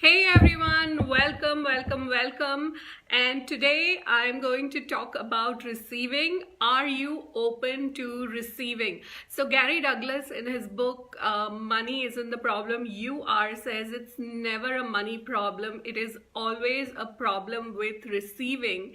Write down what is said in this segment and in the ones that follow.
Hey everyone, welcome. And today I'm going to talk about receiving. Are you open to receiving? So Gary Douglas in his book, Money Isn't the Problem, You Are, says it's never a money problem. It is always a problem with receiving.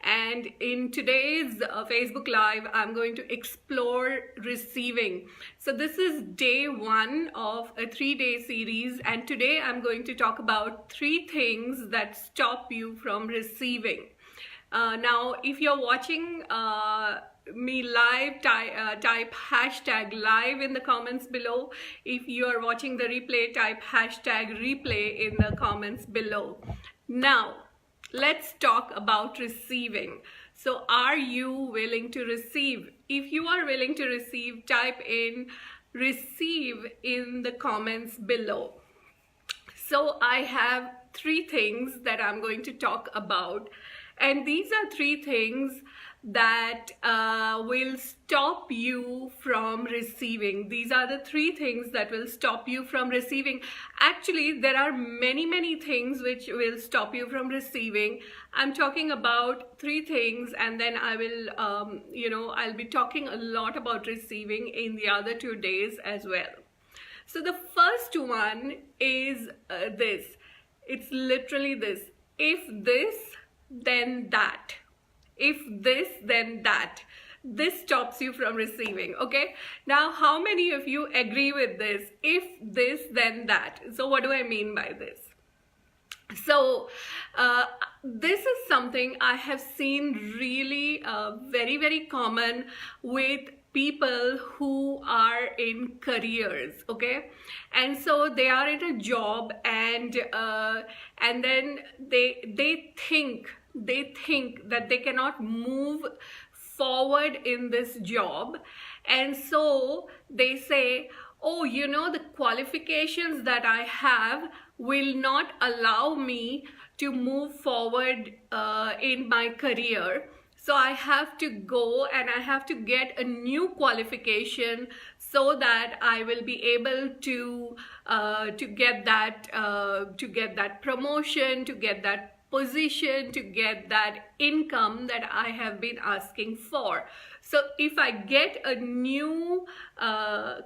And in today's Facebook Live, I'm going to explore receiving. So this is day one of a 3-day series, and today I'm going to talk about 3 things that stop you from receiving. Now, if you're watching me live, type hashtag live in the comments below. If you are watching the replay, type hashtag replay in the comments below. Now, let's talk about receiving. So are you willing to receive? If you are willing to receive, type in receive in the comments below. So I have 3 things that I'm going to talk about, and these are 3 things that will stop you from receiving. These are the 3 things that will stop you from receiving. Actually, there are many things which will stop you from receiving. I'm talking about 3 things, and then I will, I'll be talking a lot about receiving in the other 2 days as well. So the first one is this. It's literally this. If this, then that. If this, then that. This stops you from receiving, okay? Now, how many of you agree with this? If this, then that. So what do I mean by this? So this is something I have seen really very common with people who are in careers, okay? And so they are in a job, and then they think that they cannot move forward in this job, and so they say, oh, the qualifications that I have will not allow me to move forward in my career. So I have to go and I have to get a new qualification so that I will be able to get that promotion, to get that position, to get that income that I have been asking for. So if I get a new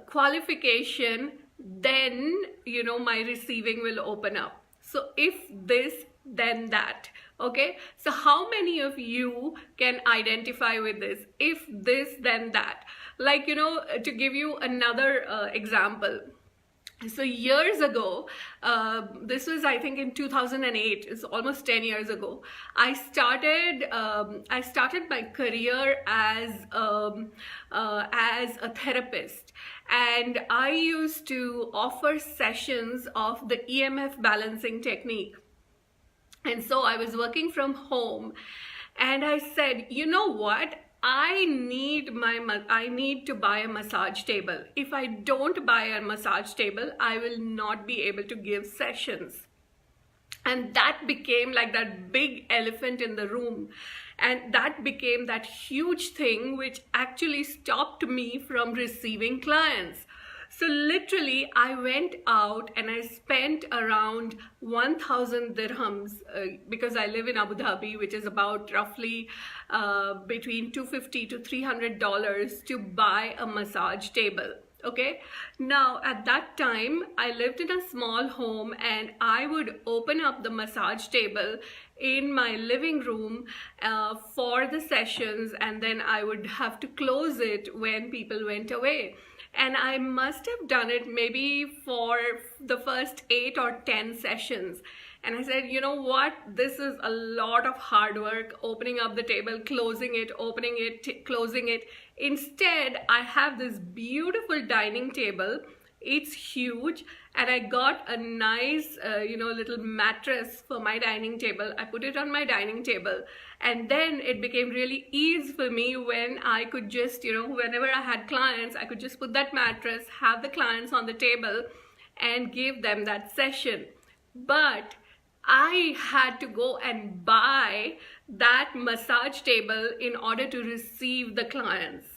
qualification, then my receiving will open up. So if this, then that. Okay, so how many of you can identify with this? If this, then that. Like, to give you another example. So years ago, this was I think in 2008, it's almost 10 years ago, I started my career as a therapist, and I used to offer sessions of the EMF balancing technique. And so I was working from home, and I said, you know what? I need to buy a massage table. If I don't buy a massage table, I will not be able to give sessions. And that became like that big elephant in the room. And that became that huge thing which actually stopped me from receiving clients. So literally, I went out and I spent around 1,000 dirhams because I live in Abu Dhabi, which is about roughly between $250 to $300 to buy a massage table. Okay, now at that time, I lived in a small home, and I would open up the massage table in my living room for the sessions, and then I would have to close it when people went away. And I must have done it maybe for the first 8 or 10 sessions. And I said, you know what? This is a lot of hard work, opening up the table, closing it, opening it, closing it. Instead, I have this beautiful dining table. It's huge, and I got a nice, little mattress for my dining table. I put it on my dining table, and then it became really easy for me when I could just, whenever I had clients, I could just put that mattress, have the clients on the table, and give them that session. But I had to go and buy that massage table in order to receive the clients.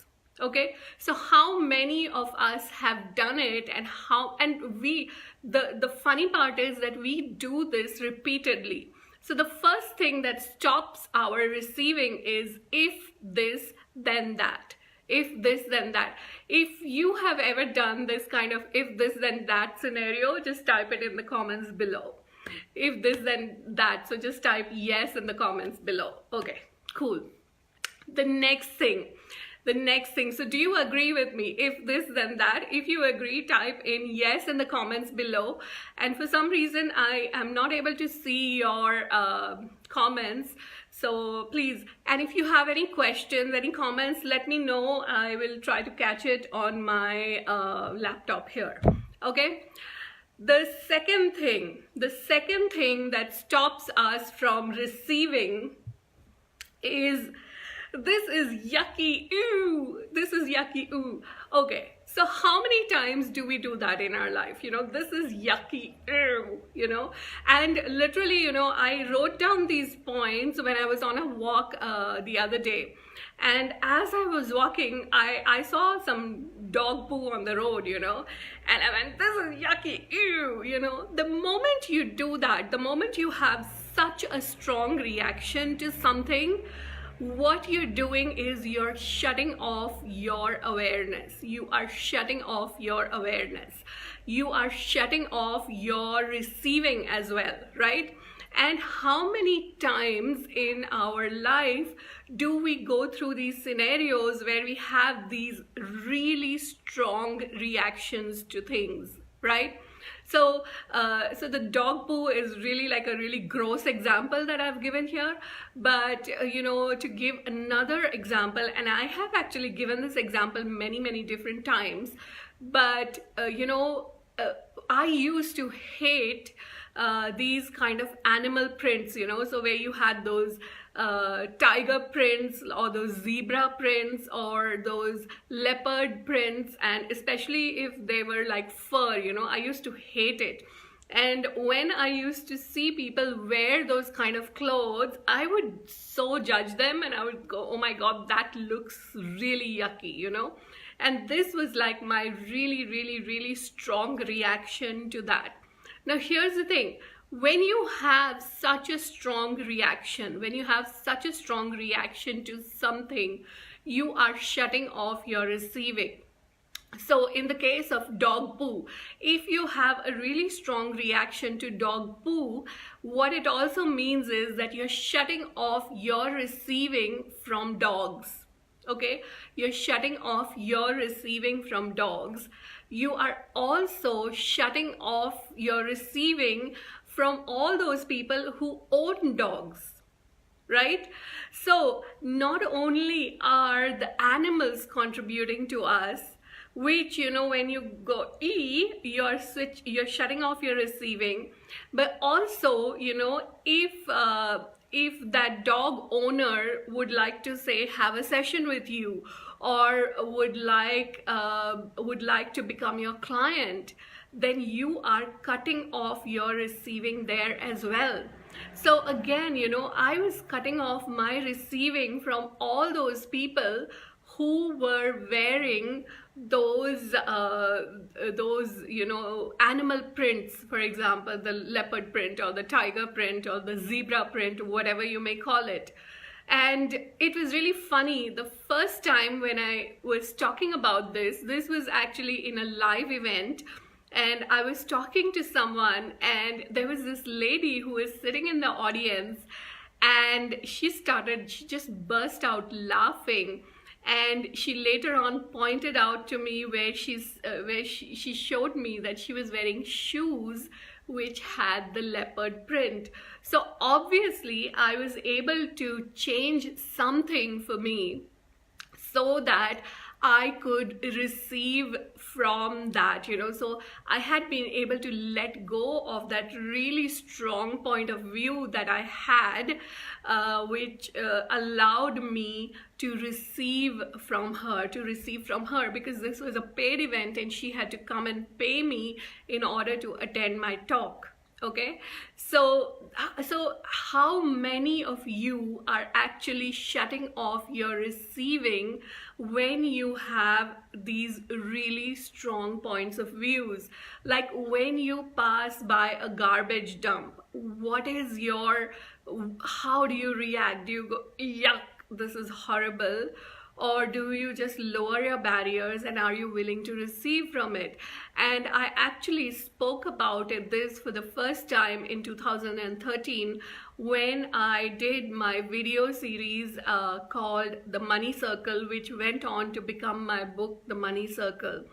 Okay, so how many of us have done it, and the funny part is that we do this repeatedly. So the first thing that stops our receiving is if this, then that. If this, then that. If you have ever done this kind of if this, then that scenario, just type it in the comments below. If this, then that. So just type yes in the comments below. Okay, cool. The next thing. So do you agree with me? If this, then that. If you agree, type in yes in the comments below. And for some reason, I am not able to see your comments. So please, and if you have any questions, any comments, let me know. I will try to catch it on my laptop here. Okay. The second thing that stops us from receiving is, this is yucky, ooh, this is yucky, ooh. Okay, so how many times do we do that in our life? You know, this is yucky, ooh, you know. And literally, you know, I wrote down these points when I was on a walk the other day. And as I was walking, I saw some dog poo on the road, you know, and I went, this is yucky, ew, you know. The moment you do that, the moment you have such a strong reaction to something, what you're doing is you're shutting off your awareness. You are shutting off your awareness. You are shutting off your receiving as well, right? And how many times in our life do we go through these scenarios where we have these really strong reactions to things, right? So, so the dog poo is really like a really gross example that I've given here. But, you know, to give another example, and I have actually given this example many, many different times, but, you know, I used to hate these kind of animal prints, you know, so where you had those tiger prints or those zebra prints or those leopard prints, and especially if they were like fur, you know, I used to hate it. And when I used to see people wear those kind of clothes, I would so judge them and I would go, oh my God, that looks really yucky, you know. And this was like my really, really, really strong reaction to that. Now, here's the thing. When you have such a strong reaction, to something, you are shutting off your receiving. So in the case of dog poo, if you have a really strong reaction to dog poo, what it also means is that you're shutting off your receiving from dogs. Okay, you're shutting off your receiving from dogs. You are also shutting off your receiving from all those people who own dogs, right? So not only are the animals contributing to us, which, you know, when you go you're shutting off your receiving, but also, you know, if that dog owner would like to say have a session with you, or would like to become your client, then you are cutting off your receiving there as well. So again, you know, I was cutting off my receiving from all those people who were wearing those you know, animal prints, for example, the leopard print or the tiger print or the zebra print, whatever you may call it. And it was really funny. The first time when I was talking about this was actually in a live event, and I was talking to someone, and there was this lady who was sitting in the audience, and she just burst out laughing. And she later on pointed out to me where she showed me that she was wearing shoes which had the leopard print. So obviously I was able to change something for me so that I could receive from that, you know. So I had been able to let go of that really strong point of view that I had, which allowed me to receive from her, because this was a paid event and she had to come and pay me in order to attend my talk. Okay, so how many of you are actually shutting off your receiving when you have these really strong points of views, like when you pass by a garbage dump, what is your, how do you react? Do you go, yuck, this is horrible? Or do you just lower your barriers and are you willing to receive from it? And I actually spoke about this for the first time in 2013 when I did my video series called The Money Circle, which went on to become my book, The Money Circle.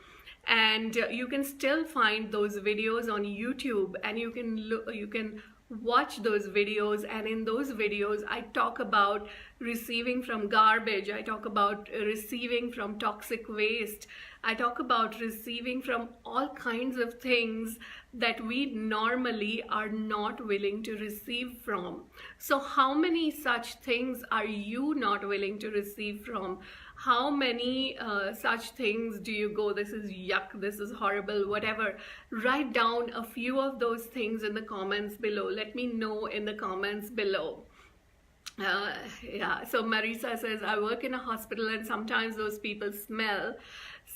And you can still find those videos on YouTube, and you can watch those videos, and in those videos I talk about receiving from garbage, I talk about receiving from toxic waste, I talk about receiving from all kinds of things that we normally are not willing to receive from. So how many such things are you not willing to receive from? How many such things do you go, this is yuck, this is horrible, whatever? Write down a few of those things in the comments below. Let me know in the comments below. Yeah, so Marisa says, I work in a hospital and sometimes those people smell.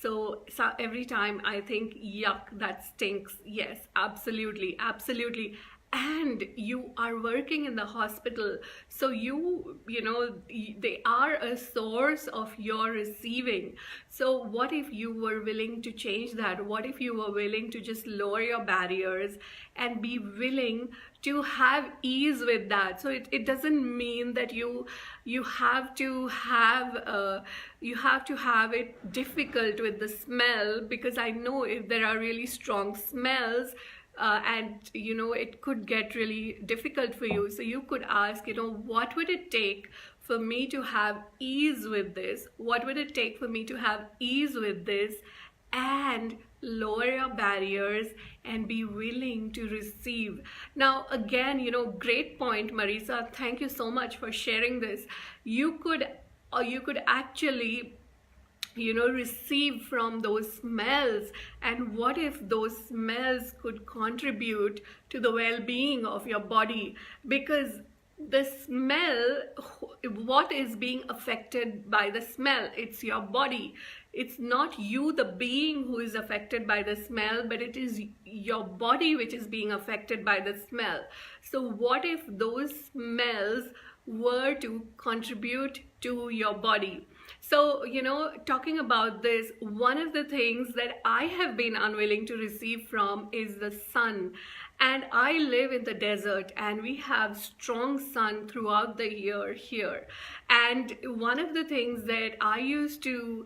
So every time I think, yuck, that stinks. Yes, absolutely, absolutely. And you are working in the hospital, so you know, they are a source of your receiving. So what if you were willing to change that? What if you were willing to just lower your barriers and be willing to have ease with that? So it doesn't mean that you have to have it difficult with the smell, because I know if there are really strong smells, and you know, it could get really difficult for you. So you could ask, you know, what would it take for me to have ease with this? What would it take for me to have ease with this? And lower your barriers and be willing to receive. Now again, you know, great point, Marisa, thank you so much for sharing this. You could actually, you know, receive from those smells. And what if those smells could contribute to the well-being of your body? Because the smell, what is being affected by the smell? It's your body. It's not you, the being, who is affected by the smell, but it is your body which is being affected by the smell. So what if those smells were to contribute to your body? So, you know, talking about this, one of the things that I have been unwilling to receive from is the sun. And I live in the desert and we have strong sun throughout the year here. And one of the things that I used to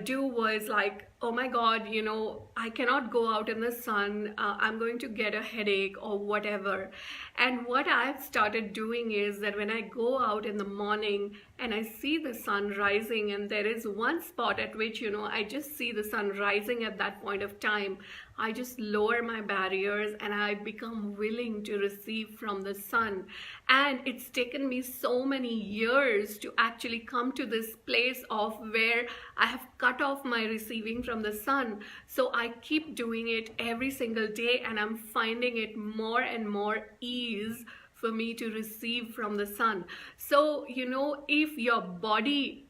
do was like, oh my God, you know, I cannot go out in the sun, I'm going to get a headache or whatever. And what I've started doing is that when I go out in the morning and I see the sun rising, and there is one spot at which, you know, I just see the sun rising at that point of time, I just lower my barriers and I become willing to receive from the sun. And it's taken me so many years to actually come to this place of where I have cut off my receiving from the sun. So I keep doing it every single day, and I'm finding it more and more ease for me to receive from the sun. So, you know, if your body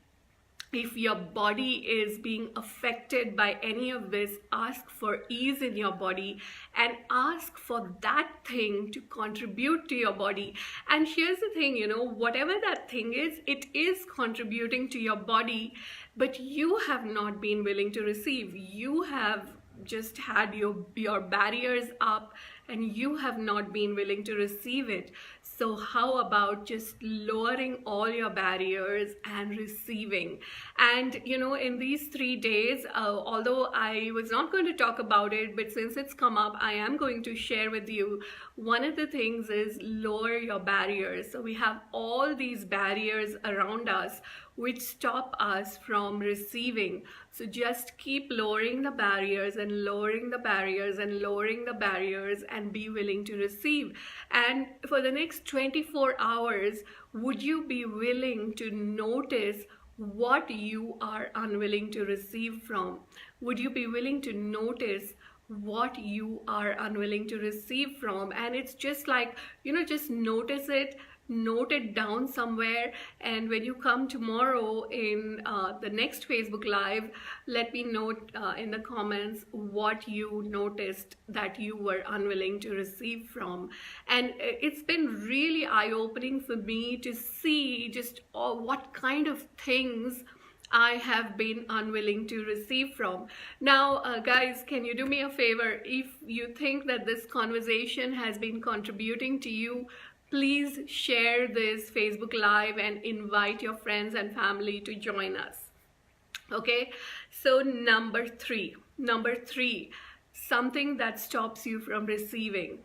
is being affected by any of this, ask for ease in your body and ask for that thing to contribute to your body. And here's the thing, you know, whatever that thing is, it is contributing to your body, but you have not been willing to receive. You have just had your barriers up and you have not been willing to receive it. So how about just lowering all your barriers and receiving? And you know, in these 3 days, although I was not going to talk about it, but since it's come up, I am going to share with you. One of the things is lower your barriers. So we have all these barriers around us which stop us from receiving. So just keep lowering the barriers and lowering the barriers and lowering the barriers and be willing to receive. And for the next 24 hours, would you be willing to notice what you are unwilling to receive from? Would you be willing to notice what you are unwilling to receive from? And it's just like, you know, just notice it. note it down somewhere, and when you come tomorrow in the next Facebook Live, let me know in the comments what you noticed that you were unwilling to receive from. And it's been really eye-opening for me to see just what kind of things I have been unwilling to receive from. Now, guys, can you do me a favor? If you think that this conversation has been contributing to you, please share this Facebook Live and invite your friends and family to join us. Okay, so number three, something that stops you from receiving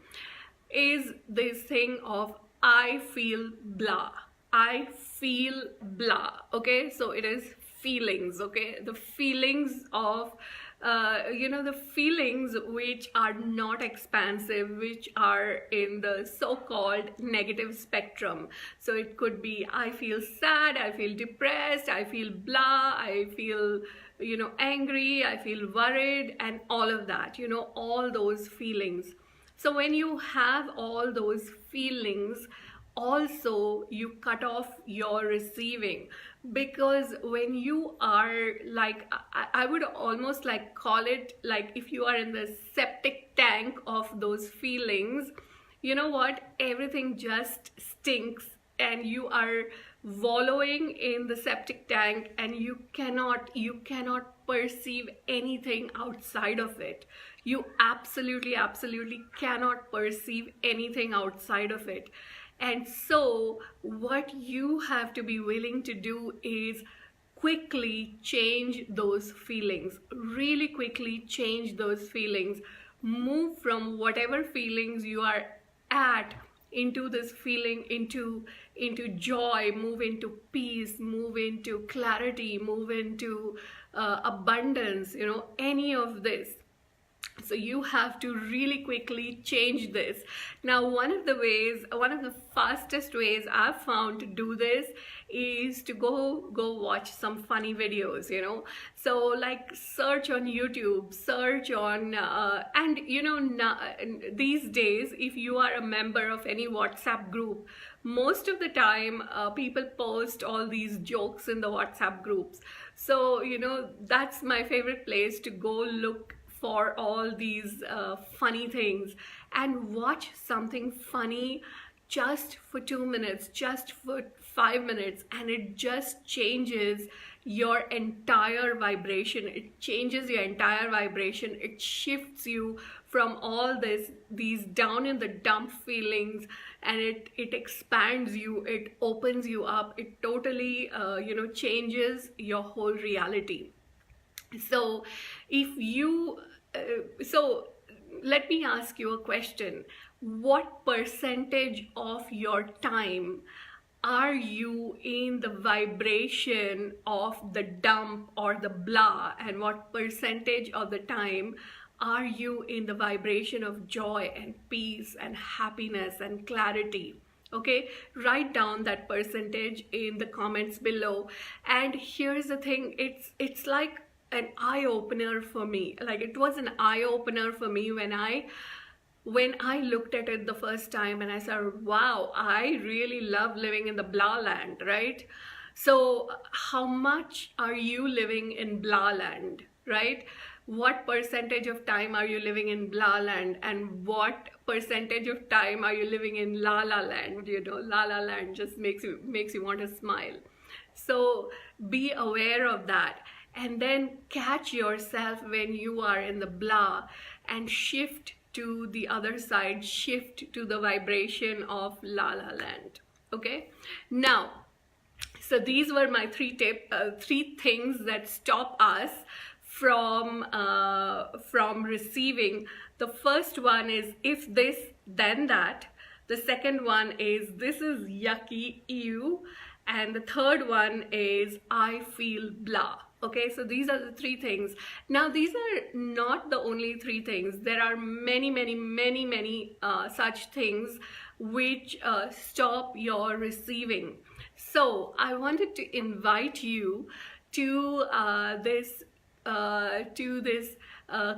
is this thing of I feel blah. I feel blah. Okay, so it is feelings. Okay, the feelings of the feelings which are not expansive, which are in the so-called negative spectrum. So it could be I feel sad, I feel depressed, I feel blah, I feel angry, I feel worried, and all of that, all those feelings. So when you have all those feelings, also you cut off your receiving, because when you are like, I would almost like call it like if you are in the septic tank of those feelings, you know what, everything just stinks and you are wallowing in the septic tank, and you cannot perceive anything outside of it. You absolutely cannot perceive anything outside of it. And so what you have to be willing to do is quickly change those feelings, really quickly change those feelings, move from whatever feelings you are at into this feeling, into joy, move into peace, move into clarity, move into abundance, any of this. So you have to really quickly change this. Now, one of the fastest ways I've found to do this is to go watch some funny videos, So like search on YouTube, search on, and these days, if you are a member of any WhatsApp group, most of the time people post all these jokes in the WhatsApp groups. So, that's my favorite place to go look for all these funny things and watch something funny just for 2 minutes, just for 5 minutes, and it just changes your entire vibration. It changes your entire vibration. It shifts you from all these down in the dump feelings, and it expands you, it opens you up, it totally changes your whole reality. So if you so let me ask you a question. What percentage of your time are you in the vibration of the dump or the blah, and what percentage of the time are you in the vibration of joy and peace and happiness and clarity? Okay, write down that percentage in the comments below. And here's the thing, it's like an eye-opener for me. Like, it was an eye-opener for me when I looked at it the first time, and I said, wow, I really love living in the blah land, right? So how much are you living in blah land, right? What percentage of time are you living in blah land, and what percentage of time are you living in la la land? La la land just makes you want to smile. So be aware of that, and then catch yourself when you are in the blah and shift to the other side, shift to the vibration of la la land. Okay, now, so these were my three things that stop us from receiving. The first one is if this then that. The second one is this is yucky, ew. And the third one is I feel blah. Okay, so these are the three things. Now, these are not the only three things. There are many such things which stop your receiving. So I wanted to invite you to this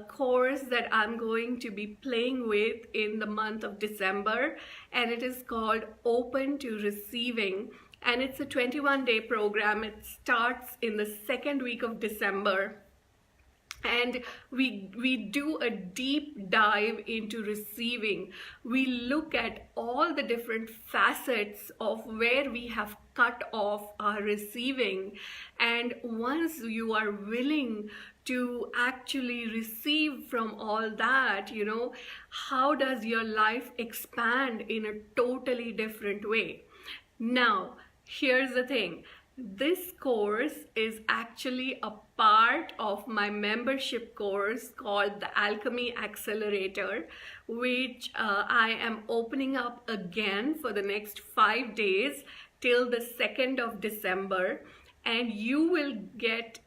course that I'm going to be playing with in the month of December, and it is called Open to Receiving, and it's a 21-day program. It starts in the second week of December, and we do a deep dive into receiving. We look at all the different facets of where we have cut off our receiving, and once you are willing to actually receive from all that, you know, how does your life expand in a totally different way? Now, here's the thing. This course is actually a part of my membership course called the Alchemy Accelerator, which I am opening up again for the next 5 days till the 2nd of December. And you will get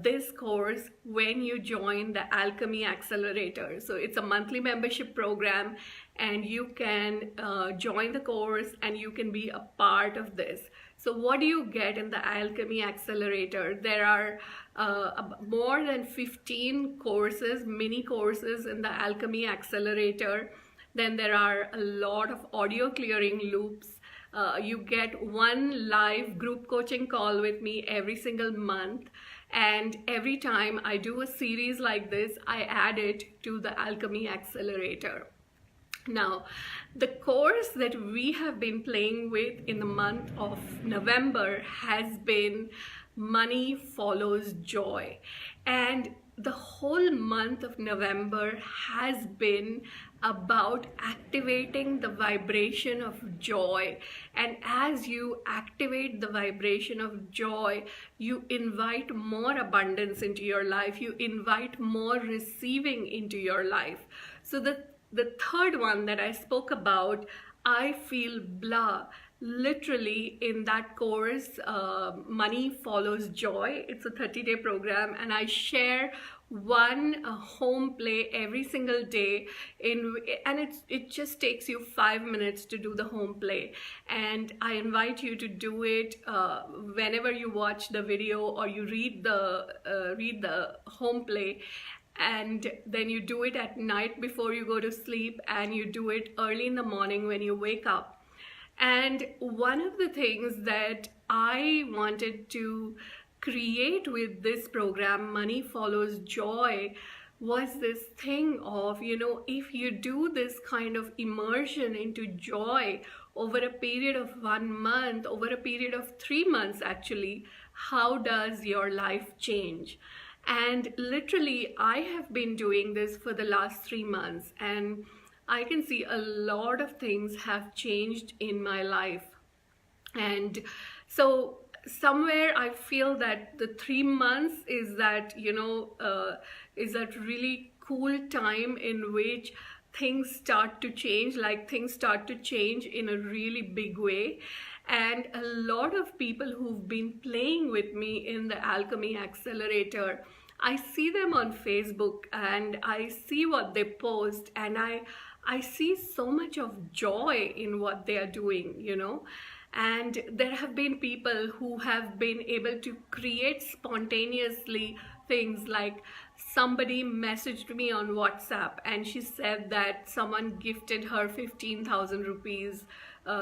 this course when you join the Alchemy Accelerator. So it's a monthly membership program, and you can join the course and you can be a part of this. So what do you get in the Alchemy Accelerator? There are more than 15 courses, mini courses in the Alchemy Accelerator. Then there are a lot of audio clearing loops. You get one live group coaching call with me every single month. And every time I do a series like this, I add it to the Alchemy Accelerator. Now, the course that we have been playing with in the month of November has been Money Follows Joy. And the whole month of November has been about activating the vibration of joy. And as you activate the vibration of joy, you invite more abundance into your life. You invite more receiving into your life. So the third one that I spoke about, I Feel Blah, literally in that course, Money Follows Joy. It's a 30-day program, and I share one home play every single day, and it just takes you 5 minutes to do the home play. And I invite you to do it whenever you watch the video or you read the home play. And then you do it at night before you go to sleep, and you do it early in the morning when you wake up. And one of the things that I wanted to create with this program, Money Follows Joy, was this thing of, you know, if you do this kind of immersion into joy over a period of 1 month, over a period of 3 months actually, how does your life change? And literally, I have been doing this for the last 3 months, and I can see a lot of things have changed in my life. And so somewhere I feel that the 3 months is that, you know, is that really cool time in which things start to change, like things start to change in a really big way. And a lot of people who've been playing with me in the Alchemy Accelerator, I see them on Facebook and I see what they post, and I see so much of joy in what they are doing, you know. And there have been people who have been able to create spontaneously things, like somebody messaged me on WhatsApp and she said that someone gifted her 15,000 rupees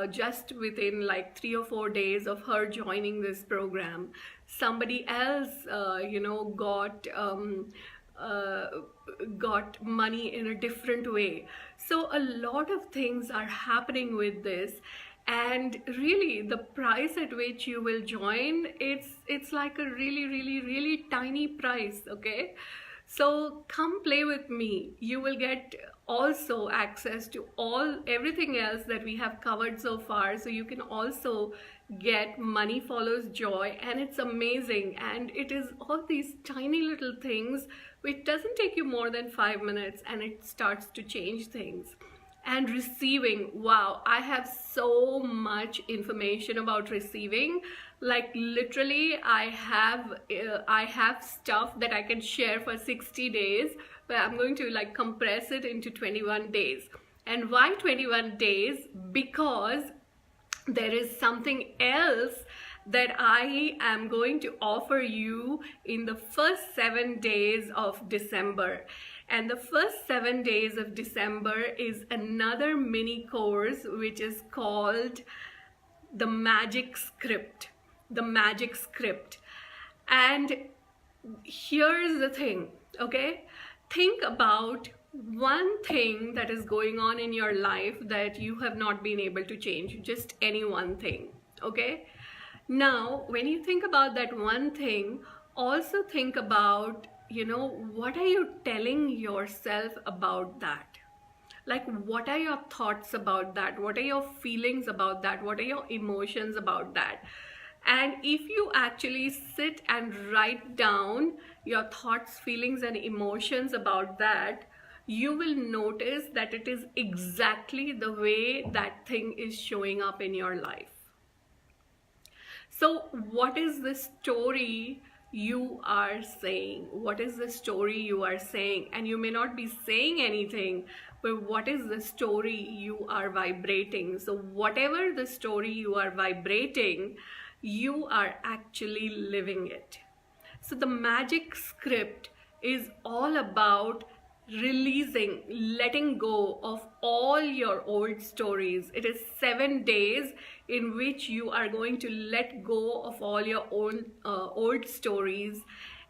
just within like 3 or 4 days of her joining this program. Somebody else, you know, got money in a different way. So a lot of things are happening with this. And really, the price at which you will join, it's like a really tiny price, okay? So come play with me. You will get also access to everything else that we have covered so far. So you can also get Money Follows Joy, and it's amazing. And it is all these tiny little things which doesn't take you more than 5 minutes, and it starts to change things. And receiving, wow, I have so much information about receiving. Like literally, I have stuff that I can share for 60 days, but I'm going to like compress it into 21 days. And why 21 days? Because there is something else that I am going to offer you in the first 7 days of December. And the first 7 days of December is another mini course which is called the Magic Script. The Magic Script. And here's the thing, okay? Think about one thing that is going on in your life that you have not been able to change. Just any one thing, okay? Now, when you think about that one thing, also think about, what are you telling yourself about that? Like, what are your thoughts about that? What are your feelings about that? What are your emotions about that? And if you actually sit and write down your thoughts, feelings, and emotions about that, you will notice that it is exactly the way that thing is showing up in your life. So what is the story you are saying? What is the story you are saying? And you may not be saying anything, but what is the story you are vibrating? So whatever the story you are vibrating, you are actually living it. So the Magic Script is all about releasing, letting go of all your old stories. It is 7 days in which you are going to let go of all your own old stories,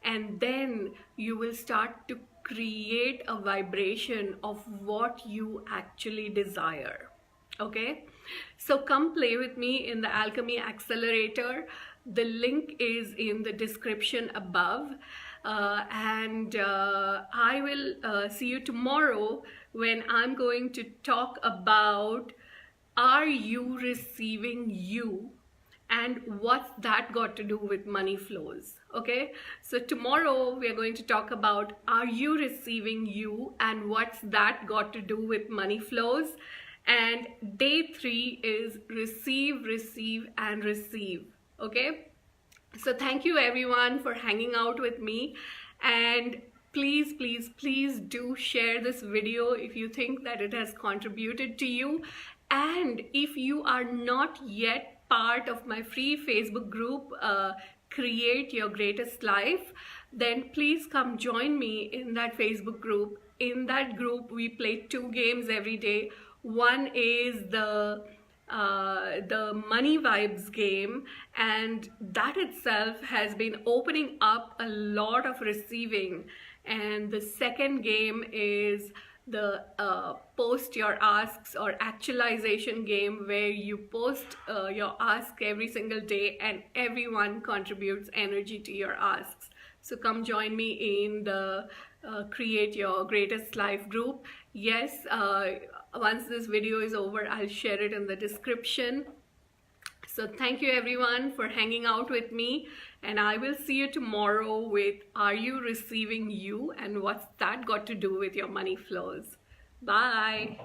and then you will start to create a vibration of what you actually desire. Okay, so come play with me in the Alchemy Accelerator. The link is in the description above. I will see you tomorrow when I'm going to talk about, are you receiving you, and what's that got to do with money flows? Okay, so tomorrow we are going to talk about, are you receiving you, and what's that got to do with money flows? And day 3 is receive, receive, and receive. Okay, so thank you everyone for hanging out with me, and please, please, please do share this video if you think that it has contributed to you. And if you are not yet part of my free Facebook group, Create Your Greatest Life, then please come join me in that Facebook group. In that group, we play 2 games every day. One is the Money Vibes game, and that itself has been opening up a lot of receiving. And the second game is the post your asks or actualization game, where you post your ask every single day and everyone contributes energy to your asks. So come join me in the Create Your Greatest Life group. Yes, once this video is over, I'll share it in the description. So thank you everyone for hanging out with me, and I will see you tomorrow with, are you receiving you, and what's that got to do with your money flows? Bye.